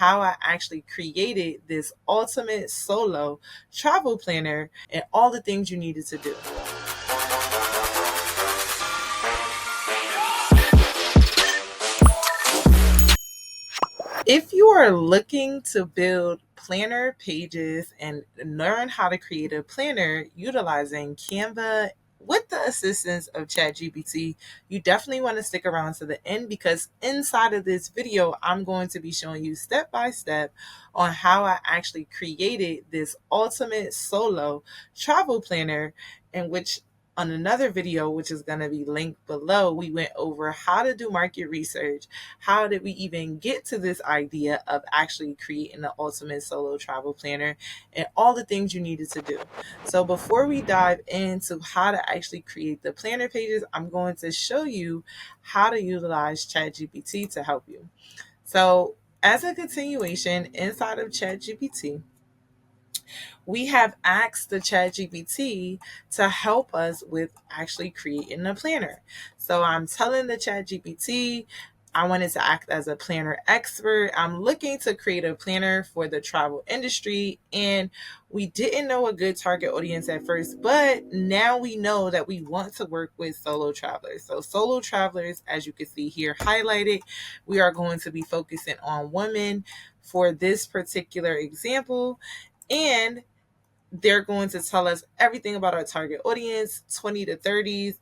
how I actually created this ultimate solo travel planner and all the things you needed to do. If you are looking to build planner pages and learn how to create a planner utilizing Canva with the assistance of ChatGPT, you definitely want to stick around to the end, because inside of this video, I'm going to be showing you step by step on how I actually created this ultimate solo travel planner, in which on another video, which is going to be linked below, we went over how to do market research. How did we even get to this idea of actually creating the ultimate solo travel planner and all the things you needed to do? So before we dive into how to actually create the planner pages, I'm going to show you how to utilize ChatGPT to help you. So as a continuation inside of ChatGPT, we have asked the ChatGPT to help us with actually creating a planner. So I'm telling the ChatGPT I wanted to act as a planner expert. I'm looking to create a planner for the travel industry, and we didn't know a good target audience at first, but now we know that we want to work with solo travelers. So solo travelers, as you can see here highlighted, we are going to be focusing on women for this particular example, and they're going to tell us everything about our target audience, 20 to 30s,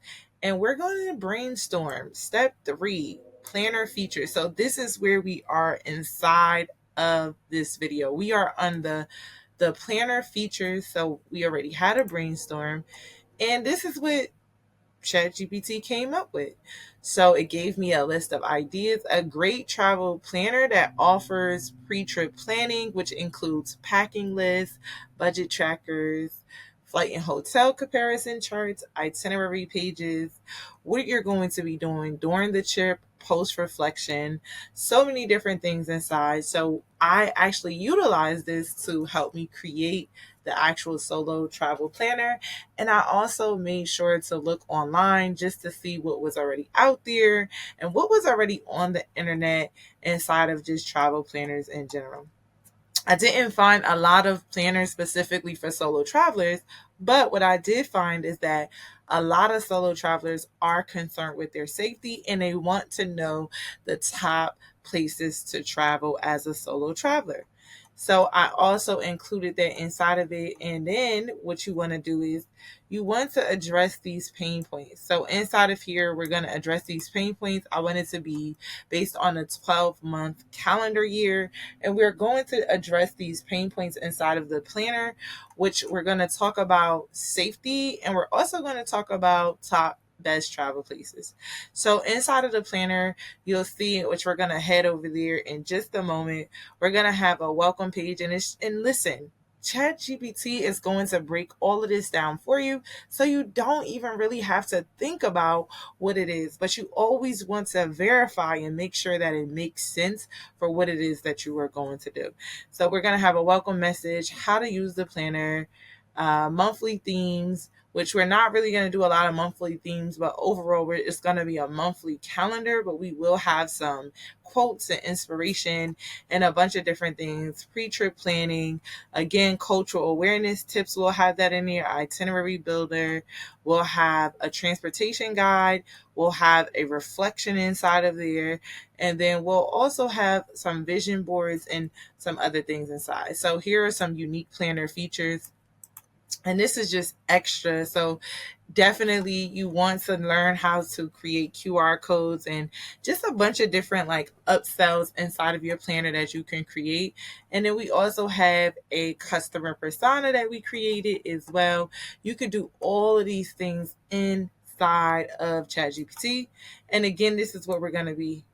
and we're going to brainstorm. Step 3, planner features. So this is where we are inside of this video. We are on the planner features. So we already had a brainstorm, and this is what ChatGPT came up with. So it gave me a list of ideas, a great travel planner that offers pre-trip planning, which includes packing lists, budget trackers, flight and hotel comparison charts, itinerary pages, what you're going to be doing during the trip, post reflection, so many different things inside. So I actually utilized this to help me create the actual solo travel planner. And I also made sure to look online just to see what was already out there and what was already on the internet inside of just travel planners in general. I didn't find a lot of planners specifically for solo travelers, but what I did find is that a lot of solo travelers are concerned with their safety and they want to know the top places to travel as a solo traveler. So I also included that inside of it. And then what you want to do is you want to address these pain points. So inside of here, we're going to address these pain points. I want it to be based on a 12-month calendar year. And we're going to address these pain points inside of the planner, which we're going to talk about safety. And we're also going to talk about top best travel places. So inside of the planner, you'll see, which we're going to head over there in just a moment, we're going to have a welcome page. And listen, ChatGPT is going to break all of this down for you, so you don't even really have to think about what it is, but you always want to verify and make sure that it makes sense for what it is that you are going to do. So we're going to have a welcome message, how to use the planner, monthly themes, which we're not really going to do a lot of monthly themes, but overall it's going to be a monthly calendar, but we will have some quotes and inspiration and a bunch of different things. Pre-trip planning, again, cultural awareness tips, we'll have that in there. Itinerary builder, we'll have a transportation guide, we'll have a reflection inside of there, and then we'll also have some vision boards and some other things inside. So here are some unique planner features. And this is just extra. So definitely you want to learn how to create QR codes and just a bunch of different like upsells inside of your planner that you can create. And then we also have a customer persona that we created as well. You could do all of these things inside of ChatGPT. And again, this is what we're going to be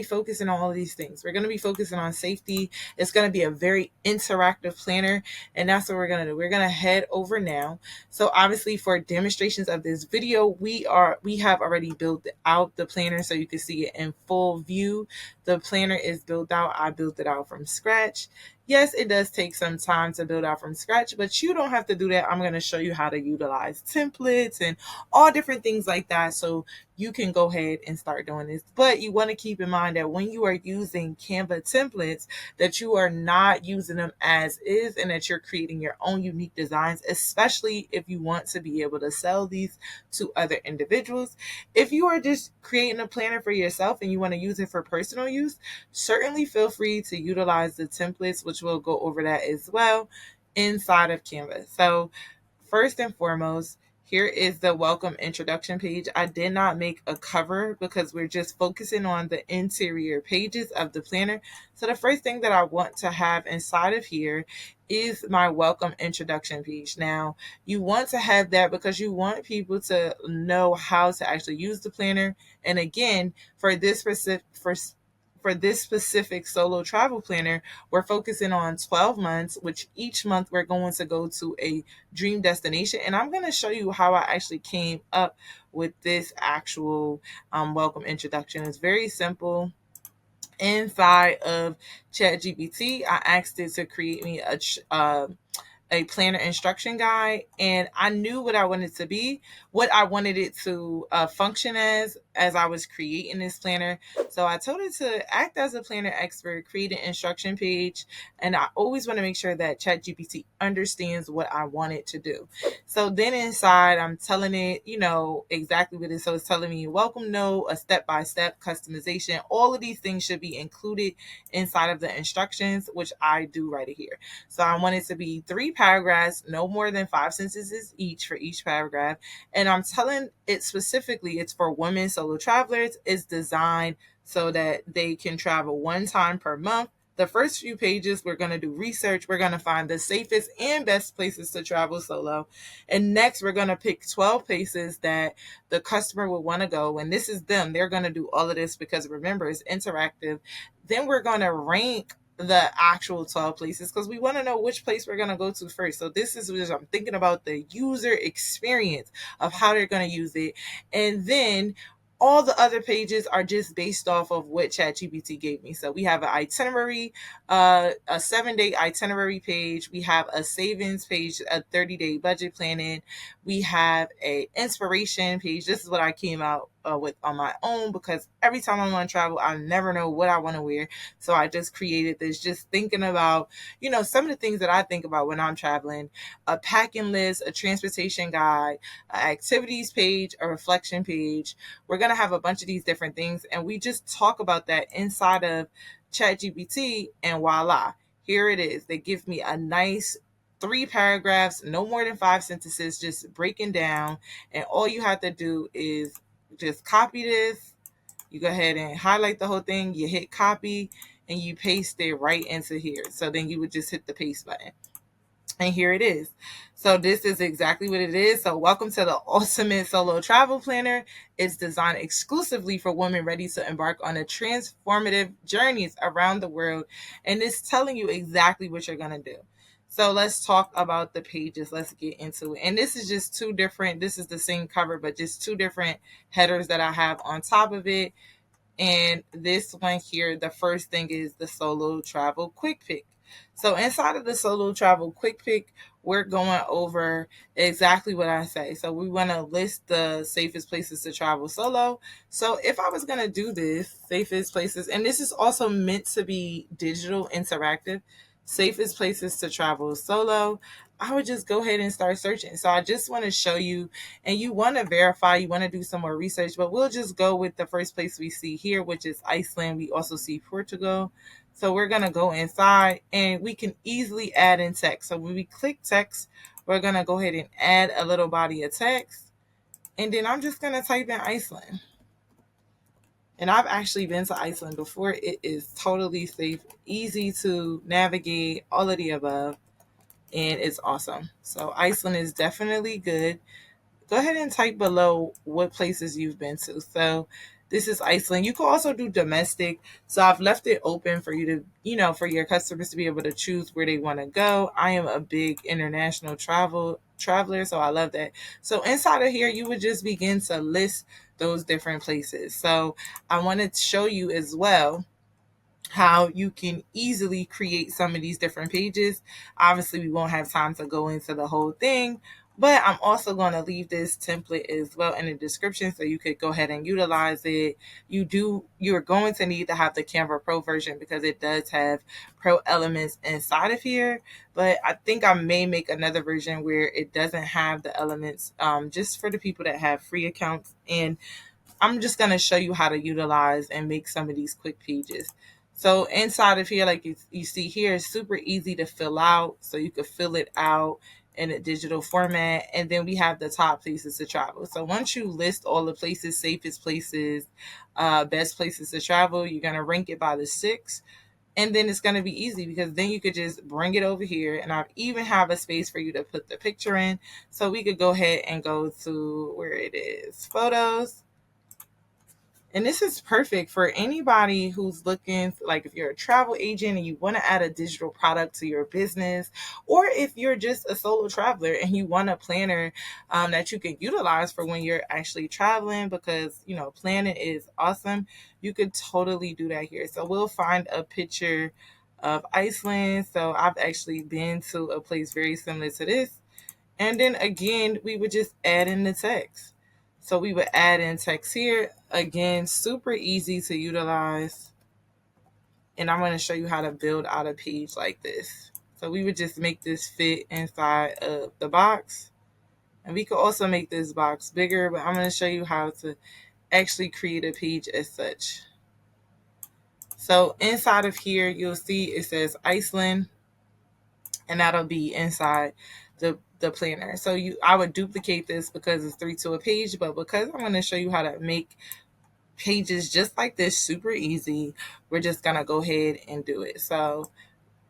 focusing on all of these things. We're going to be focusing on safety. It's going to be a very interactive planner, and that's what we're going to do. We're going to head over now. So obviously for demonstrations of this video, we have already built out the planner so you can see it in full view. the planner is built out. I built it out from scratch. Yes, it does take some time to build out from scratch, but you don't have to do that. I'm going to show you how to utilize templates and all different things like that. So you can go ahead and start doing this. But you want to keep in mind that when you are using Canva templates, that you are not using them as is and that you're creating your own unique designs, especially if you want to be able to sell these to other individuals. If you are just creating a planner for yourself and you want to use it for personal use, certainly feel free to utilize the templates, which we'll go over that as well inside of Canva. So first and foremost, here is the welcome introduction page. I did not make a cover because we're just focusing on the interior pages of the planner. So the first thing that I want to have inside of here is my welcome introduction page. Now, you want to have that because you want people to know how to actually use the planner. And again, for this specific solo travel planner, we're focusing on 12 months, which each month we're going to go to a dream destination. And I'm going to show you how I actually came up with this actual welcome introduction. It's very simple. Inside of ChatGPT, I asked it to create me a planner instruction guide, and I knew what I wanted to be, what I wanted it to function as I was creating this planner. So I told it to act as a planner expert, create an instruction page, and I always want to make sure that ChatGPT understands what I want it to do. So then inside, I'm telling it, exactly what it is. So it's telling me welcome note, a step-by-step customization. All of these things should be included inside of the instructions, which I do right here. So I want it to be 3 paragraphs, no more than 5 sentences each for each paragraph. And I'm telling it specifically, it's for women solo travelers. It's designed so that they can travel one time per month. The first few pages, we're going to do research. We're going to find the safest and best places to travel solo. And next, we're going to pick 12 places that the customer would want to go. And this is them. They're going to do all of this because remember, it's interactive. Then we're going to rank the actual 12 places because we want to know which place we're going to go to first. So this is what I'm thinking about, the user experience of how they're going to use it. And then all the other pages are just based off of what ChatGPT gave me. So we have an itinerary, a 7-day itinerary page. We have a savings page, a 30-day budget planning. We have a inspiration page. This is what I came out with on my own because every time I'm on travel, I never know what I want to wear. So I just created this, just thinking about, some of the things that I think about when I'm traveling: a packing list, a transportation guide, an activities page, a reflection page. We're going to have a bunch of these different things, and we just talk about that inside of ChatGPT, and voila, here it is. They give me a nice 3 paragraphs, no more than 5 sentences, just breaking down. And all you have to do is just copy this. You go ahead and highlight the whole thing. You hit copy and you paste it right into here. So then you would just hit the paste button. And here it is. So this is exactly what it is. So welcome to the Ultimate Solo Travel Planner. It's designed exclusively for women ready to embark on a transformative journeys around the world. And it's telling you exactly what you're going to do. So let's talk about the pages. Let's get into it. And this is just 2 different, this is the same cover, but just 2 different headers that I have on top of it. And this one here, the first thing is the Solo Travel Quick Pick. So inside of the Solo Travel Quick Pick, we're going over exactly what I say. So we want to list the safest places to travel solo. So if I was going to do this, safest places, and this is also meant to be digital interactive, safest places to travel solo, I would just go ahead and start searching. So I just want to show you, and you want to verify, you want to do some more research, but we'll just go with the first place we see here, which is Iceland. We also see Portugal. So we're going to go inside and we can easily add in text. So when we click text, we're going to go ahead and add a little body of text. And then I'm just going to type in Iceland. And I've actually been to Iceland before. It is totally safe, easy to navigate, all of the above. And it's awesome. So Iceland is definitely good. Go ahead and type below what places you've been to. So this is Iceland. You can also do domestic. So I've left it open for you to, for your customers to be able to choose where they want to go. I am a big international traveler, so I love that. So inside of here, you would just begin to list those different places. So I wanted to show you as well how you can easily create some of these different pages. Obviously, we won't have time to go into the whole thing, but I'm also going to leave this template as well in the description so you could go ahead and utilize it. You're going to need to have the Canva Pro version because it does have pro elements inside of here, but I think I may make another version where it doesn't have the elements, just for the people that have free accounts. And I'm just going to show you how to utilize and make some of these quick pages. So inside of here, like you see here, it's super easy to fill out. So you could fill it out in a digital format. And then we have the top places to travel. So once you list all the places, safest places, best places to travel, you're going to rank it by the 6. And then it's going to be easy because then you could just bring it over here. And I even have a space for you to put the picture in. So we could go ahead and go to where it is, photos. And this is perfect for anybody who's looking, like if you're a travel agent and you want to add a digital product to your business, or if you're just a solo traveler and you want a planner that you can utilize for when you're actually traveling, because, planning is awesome. You could totally do that here. So we'll find a picture of Iceland. So I've actually been to a place very similar to this. And then again, we would just add in the text. So we would add in text here. Again, super easy to utilize. And I'm going to show you how to build out a page like this. So we would just make this fit inside of the box. And we could also make this box bigger, but I'm going to show you how to actually create a page as such. So inside of here, you'll see it says Iceland, and that'll be inside the planner. So I would duplicate this because it's 3 to a page, but because I'm going to show you how to make pages just like this super easy, we're just going to go ahead and do it. So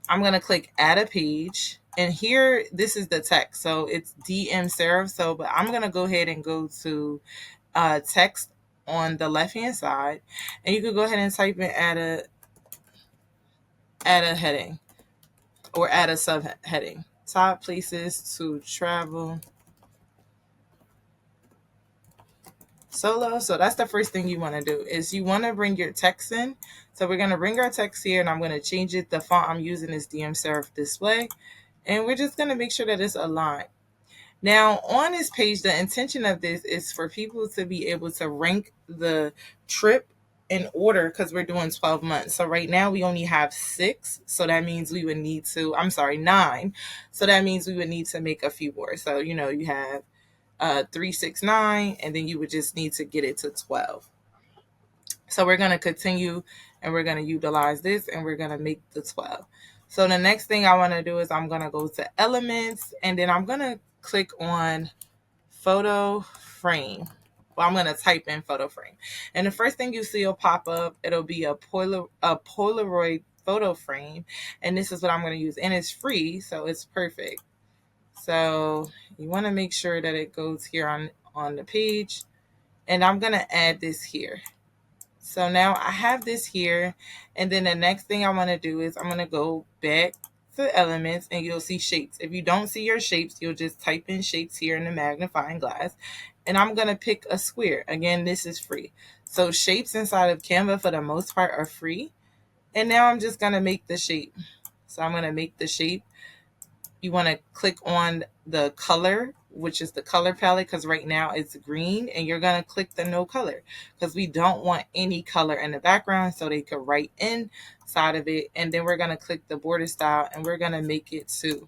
I'm going to click add a page, and here this is the text. So it's DM serif. So but I'm going to go ahead and go to text on the left hand side, and you could go ahead and type in add a heading or add a subheading. Top places to travel solo. So that's the first thing you want to do is you want to bring your text in. So we're going to bring our text here, and I'm going to change it. The font I'm using is DM serif display, and we're just going to make sure that it's aligned. Now on this page, the intention of this is for people to be able to rank the trip in order, because we're doing 12 months. So right now we only have 6. So that means we would need to, 9. So that means we would need to make a few more. So, you have 3, 6, 9, and then you would just need to get it to 12. So we're going to continue and we're going to utilize this and we're going to make the 12. So the next thing I want to do is I'm going to go to elements, and then I'm going to click on photo frame. Well, I'm going to type in photo frame. And the first thing you see will pop up. It'll be a Polaroid photo frame. And this is what I'm going to use. And it's free, so it's perfect. So you want to make sure that it goes here on the page. And I'm going to add this here. So now I have this here. And then the next thing I want to do is I'm going to go back to elements, and you'll see shapes. If you don't see your shapes, you'll just type in shapes here in the magnifying glass. And I'm going to pick a square. Again, this is free. So shapes inside of Canva for the most part are free. And now I'm just going to make the shape. So I'm going to make the shape. You want to click on the color, which is the color palette, because right now it's green, and you're going to click the no color because we don't want any color in the background, so they could write inside of it. And then we're going to click the border style, and we're going to make it 2,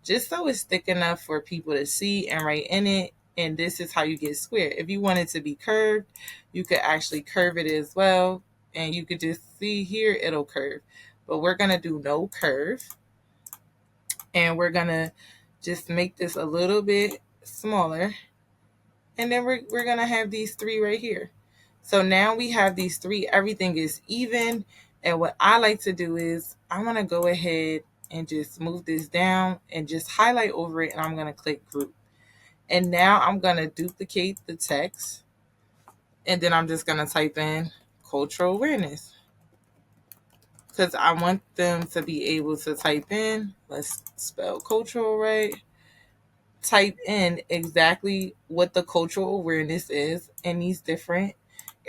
just so it's thick enough for people to see and write in it. And this is how you get square. If you want it to be curved, you could actually curve it as well, and you could just see here it'll curve. But we're going to do no curve. And we're going to just make this a little bit smaller. And then we're going to have these 3 right here. So now we have these 3. Everything is even. And what I like to do is I'm going to go ahead and just move this down and just highlight over it. And I'm going to click group. And now I'm going to duplicate the text. And then I'm just going to type in cultural awareness, because I want them to be able to type in, let's spell cultural right, type in exactly what the cultural awareness is in these different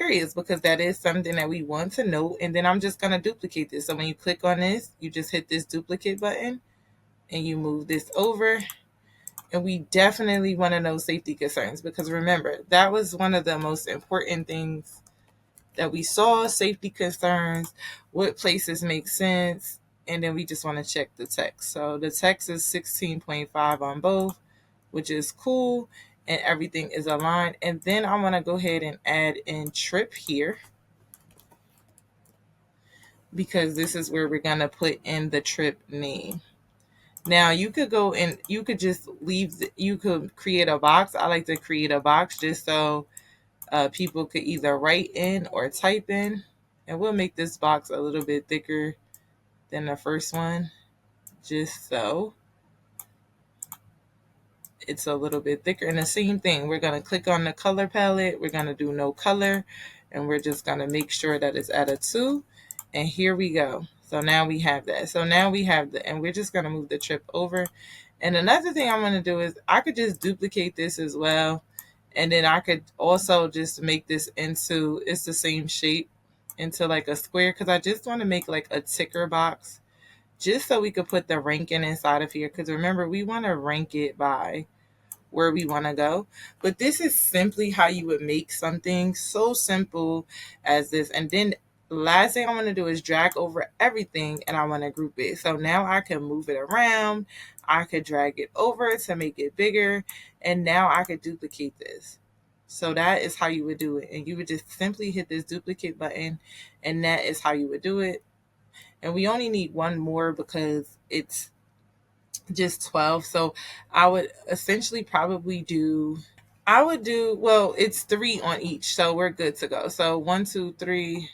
areas because that is something that we want to know. And then I'm just going to duplicate this. So when you click on this, you just hit this duplicate button and you move this over. And we definitely want to know safety concerns because remember, that was one of the most important things that we saw, safety concerns, what places make sense, and then we just want to check the text. So the text is 16.5 on both, which is cool, and everything is aligned. And then I want to go ahead and add in trip here because this is where we're going to put in the trip name. Now you could go and you could just you could create a box. I like to create a box just so people could either write in or type in. And we'll make this box a little bit thicker than the first one, just so it's a little bit thicker. And the same thing, we're going to click on the color palette. We're going to do no color. And we're just going to make sure that it's at a 2. And here we go. So now we have that. So now we have and we're just going to move the trip over. And another thing I'm going to do is I could just duplicate this as well. And then I could also just make this into, it's the same shape, into like a square because I just want to make like a ticker box just so we could put the ranking inside of here. Because remember, we want to rank it by where we want to go. But this is simply how you would make something so simple as this. And then last thing I want to do is drag over everything and I want to group it. So now I can move it around. I could drag it over to make it bigger. And now I could duplicate this. So that is how you would do it. And you would just simply hit this duplicate button and that is how you would do it. And we only need one more because it's just 12. So I would essentially probably well, it's 3 on each. So we're good to go. So 1, 2, 3.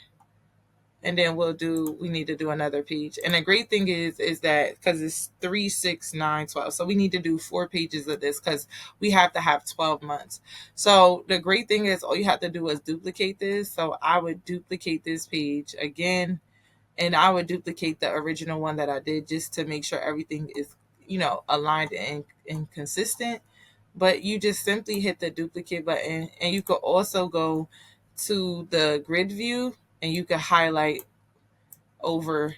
And then we need to do another page. And the great thing is that because it's 3, 6, 9, 12. So we need to do 4 pages of this because we have to have 12 months. So the great thing is all you have to do is duplicate this. So I would duplicate this page again. And I would duplicate the original one that I did just to make sure everything is, aligned and consistent. But you just simply hit the duplicate button and you could also go to the grid view and you could highlight over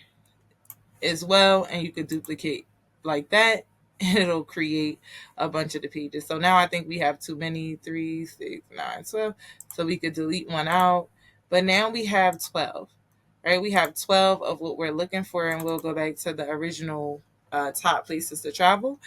as well and you could duplicate like that and it'll create a bunch of the pages. So now I think we have too many, 3, 6, 9, 12. So we could delete one out. But now we have 12. Right, we have 12 of what we're looking for, and we'll go back to the original top places to travel.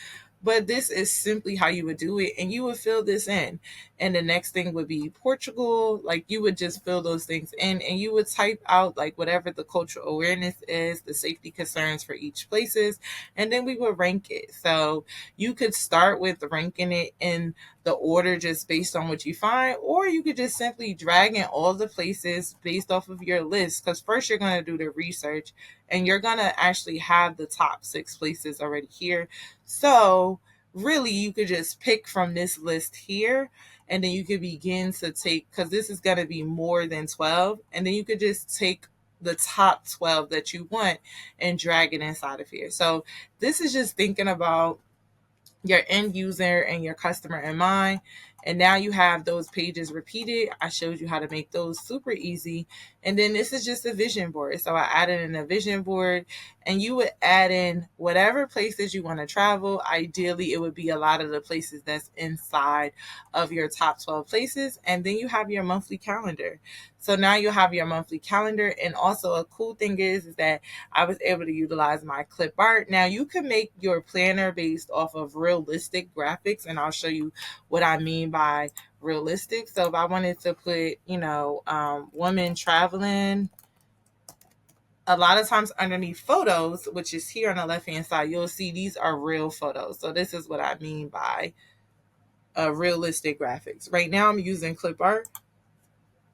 But this is simply how you would do it, and you would fill this in. And the next thing would be Portugal. Like you would just fill those things in, and you would type out like whatever the cultural awareness is, the safety concerns for each places, and then we would rank it. So you could start with ranking it in the order just based on what you find, or you could just simply drag in all the places based off of your list. Because first you're going to do the research, and you're going to actually have the top 6 places already here. So really you could just pick from this list here and then you could begin to take, because this is going to be more than 12, and then you could just take the top 12 that you want and drag it inside of here. So this is just thinking about your end user and your customer in mind. And now you have those pages repeated. I showed you how to make those super easy. And then this is just a vision board. So I added in a vision board, and you would add in whatever places you want to travel. Ideally, it would be a lot of the places that's inside of your top 12 places. And then you have your monthly calendar. So now you have your monthly calendar. And also a cool thing is that I was able to utilize my clip art. Now you can make your planner based off of realistic graphics, and I'll show you what I mean by realistic. So if I wanted to put, women traveling, a lot of times underneath photos, which is here on the left hand side, you'll see these are real photos. So this is what I mean by realistic graphics. Right now I'm using clip art,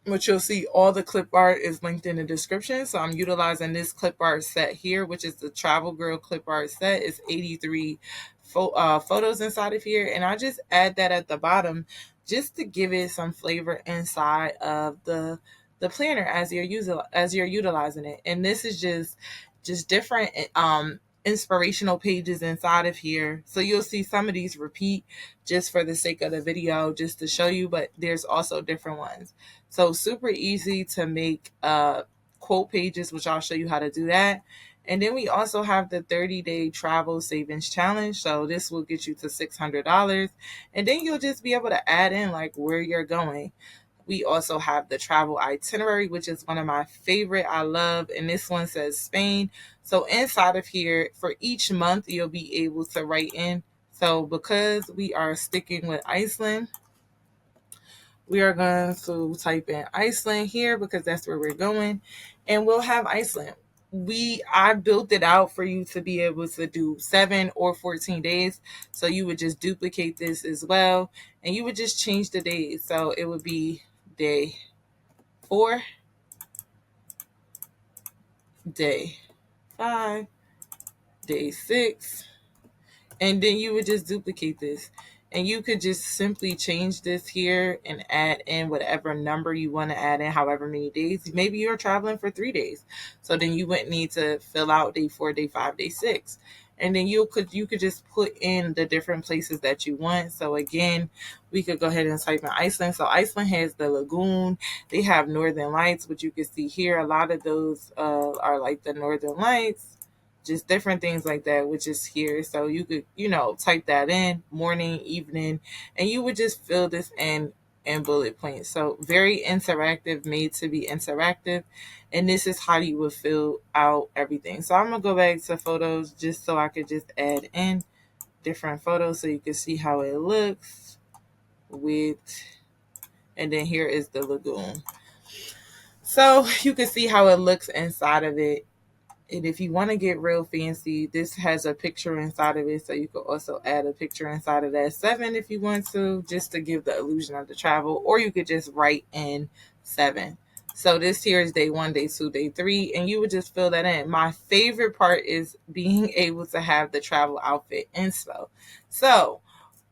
which you'll see all the clip art is linked in the description. So I'm utilizing this clip art set here, which is the Travel Girl clip art set. It's 83 photos inside of here. And I just add that at the bottom just to give it some flavor inside of the planner as you're utilizing it. And this is just different inspirational pages inside of here. So you'll see some of these repeat just for the sake of the video, just to show you, but there's also different ones. So super easy to make quote pages, which I'll show you how to do that. And then we also have the 30-day travel savings challenge. So this will get you to $600. And then you'll just be able to add in like where you're going. We also have the travel itinerary, which is one of my favorite. I love, and this one says Spain. So inside of here, for each month, you'll be able to write in. So because we are sticking with Iceland, we are going to type in Iceland here because that's where we're going, and we'll have Iceland. I built it out for you to be able to do 7 or 14 days. So you would just duplicate this as well, and you would just change the days. So it would be day 4, day 5, day 6, and then you would just duplicate this. And you could just simply change this here and add in whatever number you want to add in, however many days. Maybe you're traveling for 3 days. So then you wouldn't need to fill out day 4, day 5, day 6. And then you could just put in the different places that you want. So again, we could go ahead and type in Iceland. So Iceland has the lagoon. They have northern lights, which you can see here. A lot of those are like the northern lights, just different things like that, which is here. So you could, type that in morning, evening, and you would just fill this in bullet points. So very interactive, made to be interactive. And this is how you would fill out everything. So I'm going to go back to photos just so I could just add in different photos so you can see how it looks and then here is the lagoon. So you can see how it looks inside of it. And if you want to get real fancy, this has a picture inside of it. So you could also add a picture inside of that 7 if you want to, just to give the illusion of the travel. Or you could just write in 7. So this here is day 1, day 2, day 3. And you would just fill that in. My favorite part is being able to have the travel outfit inspo. So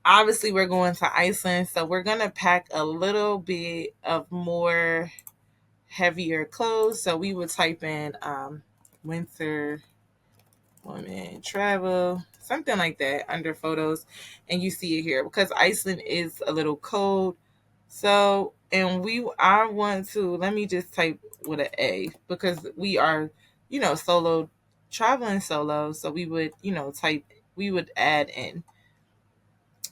obviously we're going to Iceland. So we're going to pack a little bit of more heavier clothes. So we would type in winter woman travel, something like that under photos, and you see it here because Iceland is a little cold. So and I want to, let me just type with an A because we are solo, traveling solo. So we would we would add in.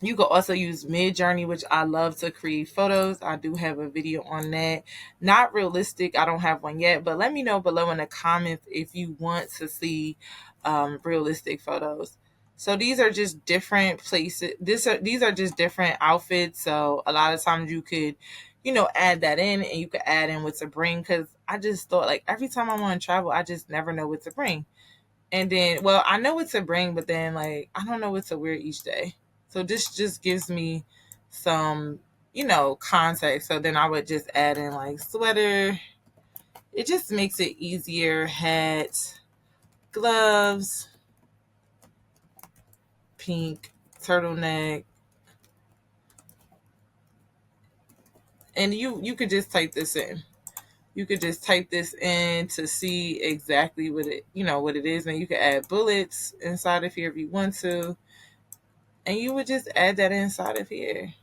You could also use Mid-Journey, which I love to create photos. I do have a video on that. Not realistic. I don't have one yet, but let me know below in the comments if you want to see realistic photos. So these are just different places. These are just different outfits. So a lot of times you could, add that in, and you could add in what to bring. Because I just thought, like, every time I want to travel, I just never know what to bring. And then, well, I know what to bring, but then, like, I don't know what to wear each day. So this just gives me some, context. So then I would just add in, like, sweater. It just makes it easier. Hat, gloves, pink turtleneck. And you could just type this in. You could just type this in to see exactly what it is. And you could add bullets inside of here if you want to. And you would just add that inside of here.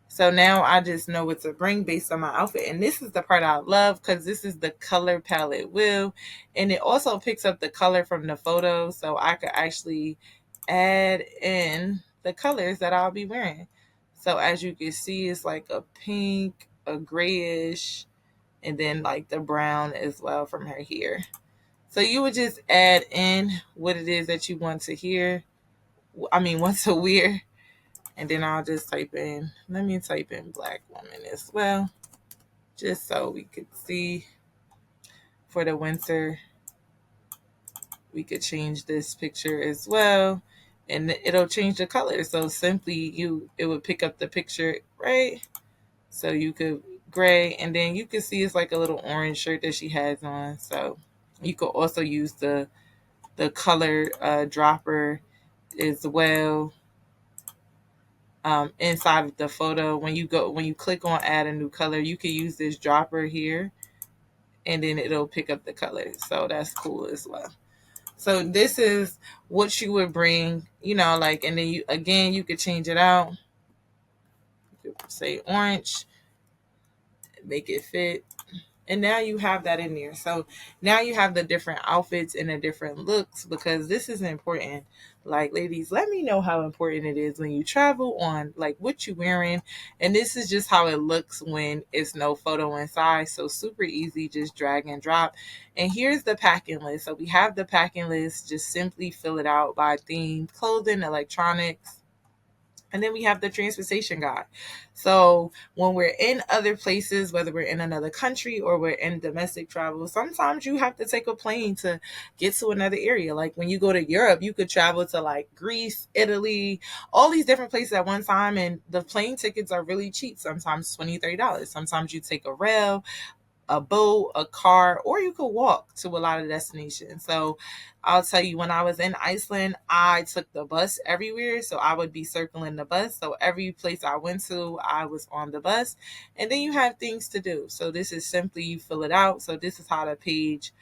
So now I just know what to bring based on my outfit. And this is the part I love because this is the color palette wheel. And it also picks up the color from the photo. So I could actually add in the colors that I'll be wearing. So as you can see, it's like a pink, a grayish, and then like the brown as well from her here. So you would just add in what it is that you want to want to wear. And then I'll just let me type in black woman as well, just so we could see for the winter. We could change this picture as well, and it'll change the color. So simply it would pick up the picture, right? So you could gray, and then you can see it's like a little orange shirt that she has on. So you could also use the color dropper as well. Inside of the photo, when you click on add a new color, you can use this dropper here, and then it'll pick up the color. So that's cool as well. So this is what you would bring, like, and then you could change it out. You could say orange, make it fit. And now you have that in there. So now you have the different outfits and the different looks, because this is important. Like, ladies, let me know how important it is when you travel on, like, what you wearing. And this is just how it looks when it's no photo inside. So super easy, just drag and drop. And here's the packing list. So we have the packing list. Just simply fill it out by theme: clothing, electronics. And then we have the transportation guide. So when we're in other places, whether we're in another country or we're in domestic travel, sometimes you have to take a plane to get to another area. Like when you go to Europe, you could travel to like Greece, Italy, all these different places at one time. And the plane tickets are really cheap, sometimes $20, $30. Sometimes you take a rail, a boat, a car, or you could walk to a lot of destinations. So I'll tell you, when I was in Iceland, I took the bus everywhere. So I would be circling the bus. So every place I went to, I was on the bus. And then you have things to do. So this is simply, you fill it out. So this is how the page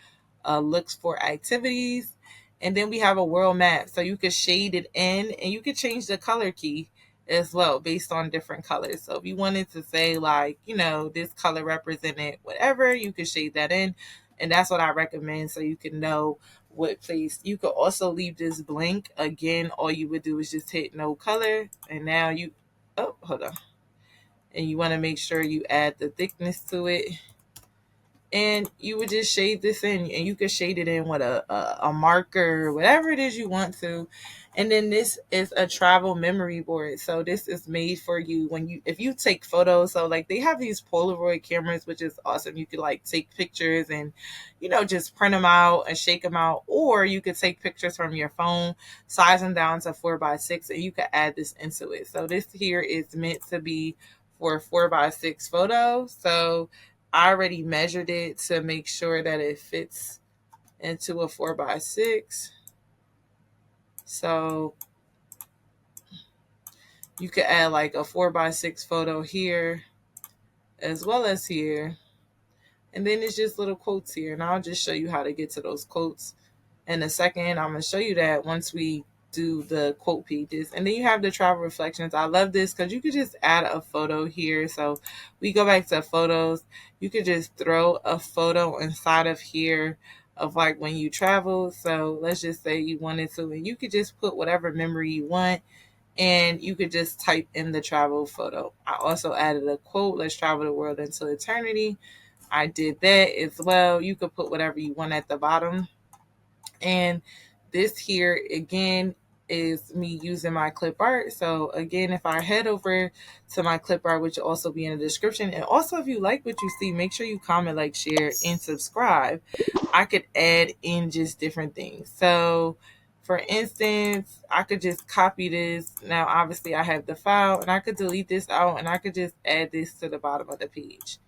looks for activities. And then we have a world map. So you could shade it in, and you could change the color key as well based on different colors. So if you wanted to say, like, this color represented whatever, you could shade that in. And that's what I recommend, so you can know what place. You could also leave this blank. Again, all you would do is just hit no color. And now hold on. And you want to make sure you add the thickness to it. And you would just shade this in, and you could shade it in with a marker, whatever it is you want to. And then this is a travel memory board. So this is made for you if you take photos. So like, they have these Polaroid cameras, which is awesome. You could like take pictures and, just print them out and shake them out. Or you could take pictures from your phone, size them down to 4x6, and you could add this into it. So this here is meant to be for 4x6 photos. So I already measured it to make sure that it fits into a 4x6. So you could add like a 4x6 photo here as well as here. And then it's just little quotes here. And I'll just show you how to get to those quotes in a second. I'm going to show you that once we do the quote pages. And then you have the travel reflections. I love this because you could just add a photo here. So we go back to photos. You could just throw a photo inside of here of like when you travel. So let's just say you wanted to, and you could just put whatever memory you want, and you could just type in the travel photo. I also added a quote: let's travel the world until eternity. I did that as well. You could put whatever you want at the bottom. And this here again is me using my clip art. So again, if I head over to my clip art, which will also be in the description, and also if you like what you see, make sure you comment, like, share, and subscribe. I could add in just different things. So for instance, I could just copy this. Now obviously I have the file, and I could delete this out, and I could just add this to the bottom of the page.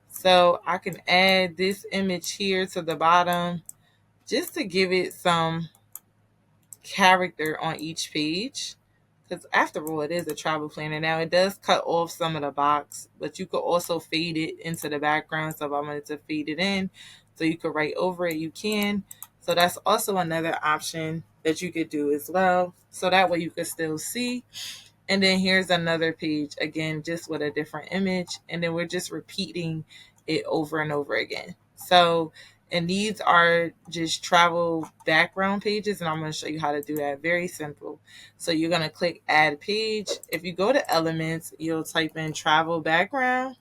So I can add this image here to the bottom just to give it some character on each page, because after all, it is a travel planner. Now it does cut off some of the box, but you could also fade it into the background. So if I wanted to fade it in so you could write over it, you can. So that's also another option that you could do as well, so that way you could still see. And then here's another page, again, just with a different image. And then we're just repeating it over and over again. So, and these are just travel background pages. And I'm going to show you how to do that. Very simple. So you're going to click add page. If you go to elements, you'll type in travel background.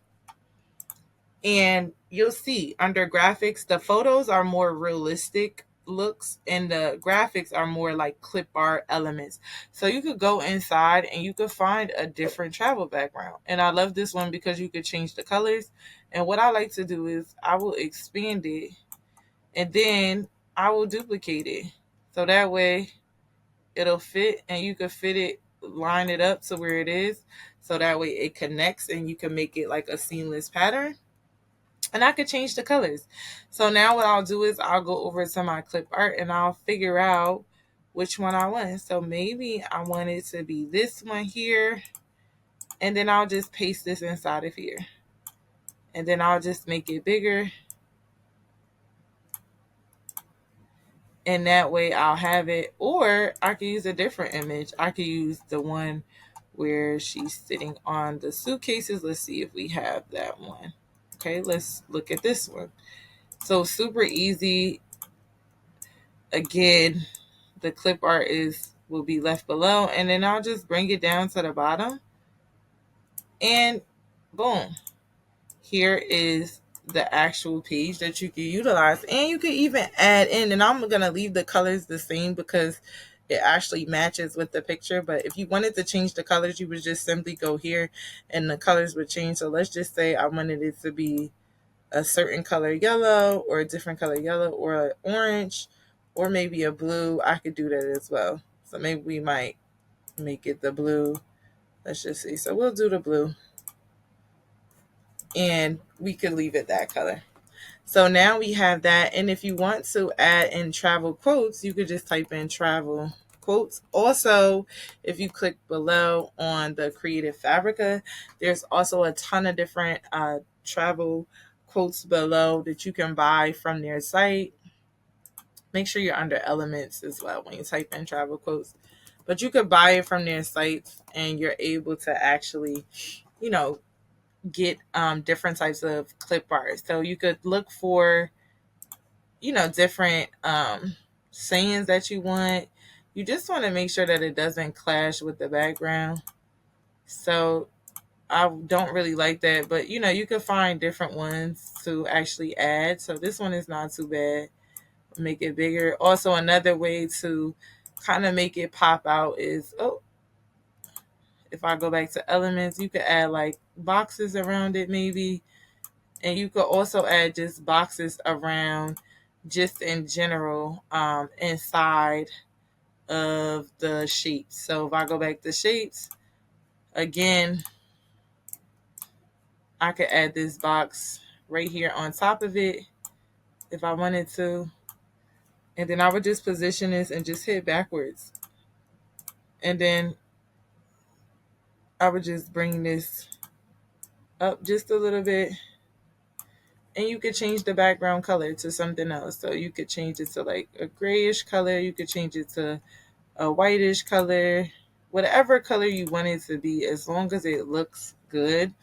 And you'll see under graphics, the photos are more realistic looks, and the graphics are more like clip art elements. So you could go inside and you could find a different travel background. And I love this one because you could change the colors. And what I like to do is I will expand it, and then I will duplicate it. So that way it'll fit, and you can fit it, line it up to where it is. So that way it connects, and you can make it like a seamless pattern. And I could change the colors. So now what I'll do is I'll go over to my clip art, and I'll figure out which one I want. So maybe I want it to be this one here. And then I'll just paste this inside of here. And then I'll just make it bigger. And that way I'll have it. Or I could use a different image. I could use the one where she's sitting on the suitcases. Let's see if we have that one. Okay, let's look at this one. So super easy. Again, the clip art will be left below, and then I'll just bring it down to the bottom, and boom, here is the actual page that you can utilize. And you can even add in, and I'm gonna leave the colors the same because it actually matches with the picture. But if you wanted to change the colors, you would just simply go here and the colors would change. So let's just say I wanted it to be a certain color yellow, or a different color yellow, or an orange, or maybe a blue. I could do that as well. So maybe we might make it the blue. Let's just see. So we'll do the blue, and we could leave it that color. So now we have that. And if you want to add in travel quotes, you could just type in travel quotes. Also, if you click below on the Creative Fabrica, there's also a ton of different travel quotes below that you can buy from their site. Make sure you're under elements as well when you type in travel quotes. But you could buy it from their sites, and you're able to actually, you know, get different types of clip art. So you could look for, different sayings that you want. You just want to make sure that it doesn't clash with the background. So I don't really like that, but you can find different ones to actually add. So this one is not too bad. Make it bigger. Also, another way to kind of make it pop out is, if I go back to elements, you could add like boxes around it maybe. And you could also add just boxes around, just in general, inside of the shapes. So if I go back to shapes, again, I could add this box right here on top of it if I wanted to. And then I would just position this and just hit backwards. And then I would just bring this up just a little bit. And you could change the background color to something else. So you could change it to like a grayish color. You could change it to a whitish color, whatever color you want it to be, as long as it looks good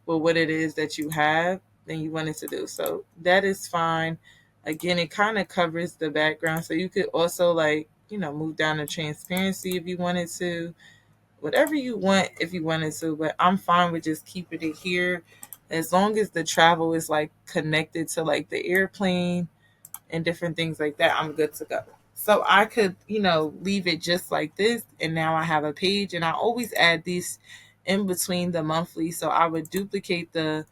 with what it is that you have, then you want it to do. So that is fine. Again, it kind of covers the background. So you could also move down the transparency if you wanted to, whatever you want if you wanted to, but I'm fine with just keeping it here. As long as the travel is like connected to like the airplane and different things like that, I'm good to go. So I could, leave it just like this. And now I have a page, and I always add these in between the monthly. So I would duplicate the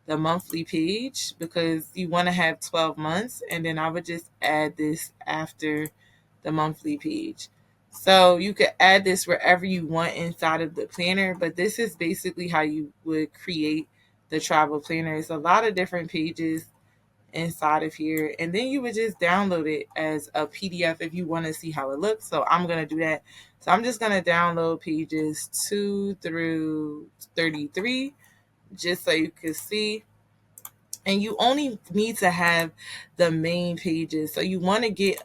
monthly page because you want to have 12 months. And then I would just add this after the monthly page. So you could add this wherever you want inside of the planner, but this is basically how you would create the travel planner. It's a lot of different pages inside of here, and then you would just download it as a PDF if you want to see how it looks. So I'm going to do that. So I'm just going to download pages 2 through 33 just so you can see. And you only need to have the main pages. So you want to get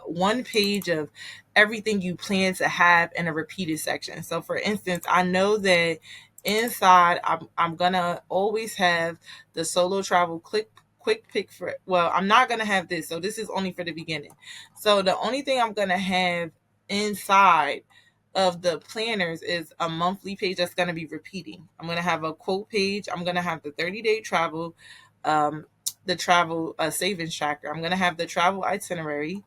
one page of everything you plan to have in a repeated section. So for instance, I know that inside I'm going to always have the solo travel quick pick for, well, I'm not going to have this. So this is only for the beginning. So the only thing I'm going to have inside of the planners is a monthly page that's going to be repeating. I'm going to have a quote page. I'm going to have the 30-day travel, the travel savings tracker. I'm going to have the travel itinerary.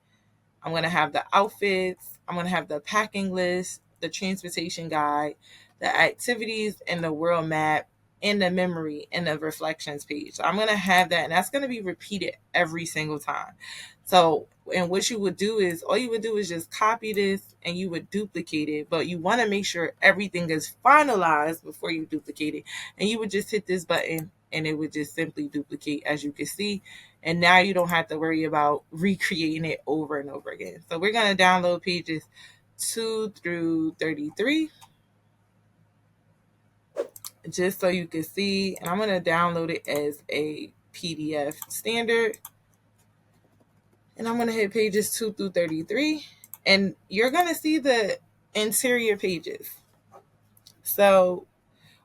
I'm going to have the outfits. I'm going to have the packing list, the transportation guide, the activities, and the world map, and the memory and the reflections page. So I'm going to have that, and that's going to be repeated every single time. So, and what you would do is, all you would do is just copy this and you would duplicate it, but you want to make sure everything is finalized before you duplicate it. And you would just hit this button and it would just simply duplicate, as you can see. And now you don't have to worry about recreating it over and over again. So we're going to download pages 2 through 33 just so you can see. And I'm going to download it as a PDF standard. And I'm going to hit pages 2 through 33. And you're going to see the interior pages. So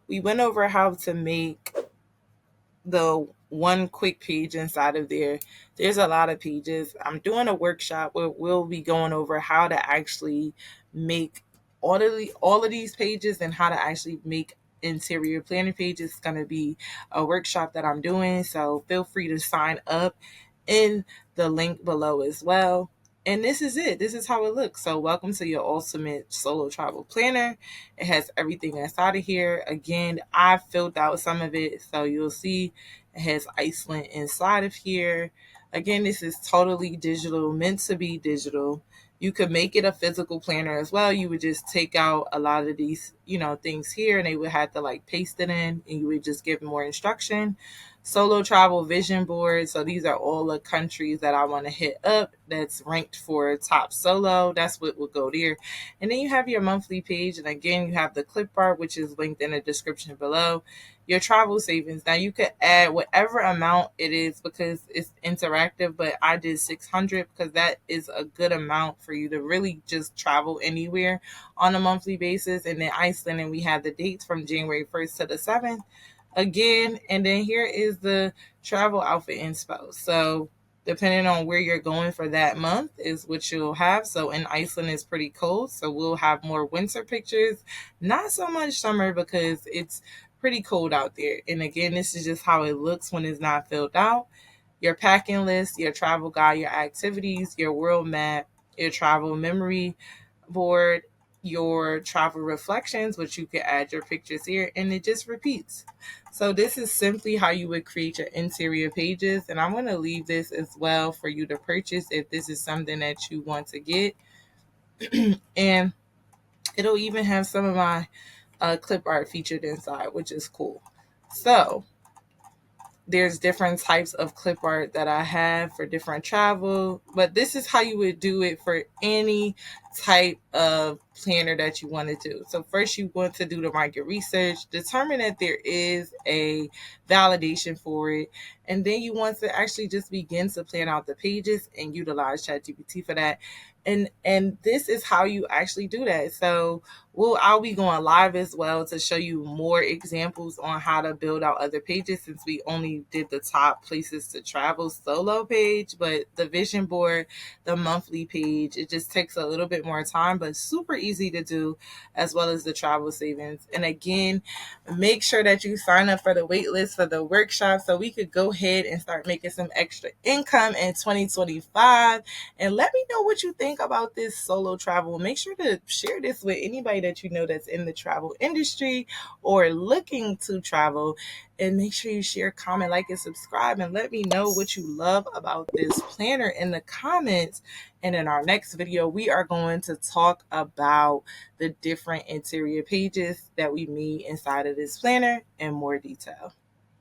we went over how to make the one quick page inside of there. There's a lot of pages. I'm doing a workshop where we'll be going over how to actually make all of these pages and how to actually make interior planning pages. It's going to be a workshop that I'm doing, so feel free to sign up in the link below as well. And this is it. This is how it looks. So welcome to your ultimate solo travel planner. It has everything inside of here. Again, I filled out some of it, so you'll see it has Iceland inside of here. Again, this is totally digital, meant to be digital. You could make it a physical planner as well. You would just take out a lot of these, things here, and they would have to like paste it in, and you would just give more instruction. Solo travel vision board. So these are all the countries that I want to hit up that's ranked for top solo. That's what will go there. And then you have your monthly page. And again, you have the clip art, which is linked in the description below. Your travel savings. Now you could add whatever amount it is because it's interactive, but I did 600 because that is a good amount for you to really just travel anywhere on a monthly basis. And then Iceland, and we have the dates from January 1st to the 7th again. And then here is the travel outfit inspo. So depending on where you're going for that month is what you'll have. So in Iceland it's pretty cold, so we'll have more winter pictures, not so much summer because it's pretty cold out there. And again, this is just how it looks when it's not filled out. Your packing list, your travel guide, your activities, your world map, your travel memory board, your travel reflections, which you can add your pictures here, and it just repeats. So this is simply how you would create your interior pages, and I'm going to leave this as well for you to purchase if this is something that you want to get. And it'll even have some of my clip art featured inside, which is cool. So there's different types of clip art that I have for different travel, but this is how you would do it for any type of planner that you want to do. So first you want to do the market research, determine that there is a validation for it, and then you want to actually just begin to plan out the pages and utilize ChatGPT for that. And this is how you actually do that. So I'll be going live as well to show you more examples on how to build out other pages, since we only did the top places to travel solo page. But the vision board, the monthly page, it just takes a little bit more time, but super easy to do, as well as the travel savings. And again, make sure that you sign up for the wait list for the workshop so we could go ahead and start making some extra income in 2025. And let me know what you think about this solo travel. Make sure to share this with anybody that you know that's in the travel industry or looking to travel. And make sure you share, comment, like, and subscribe, and let me know what you love about this planner in the comments. And in our next video, we are going to talk about the different interior pages that we made inside of this planner in more detail.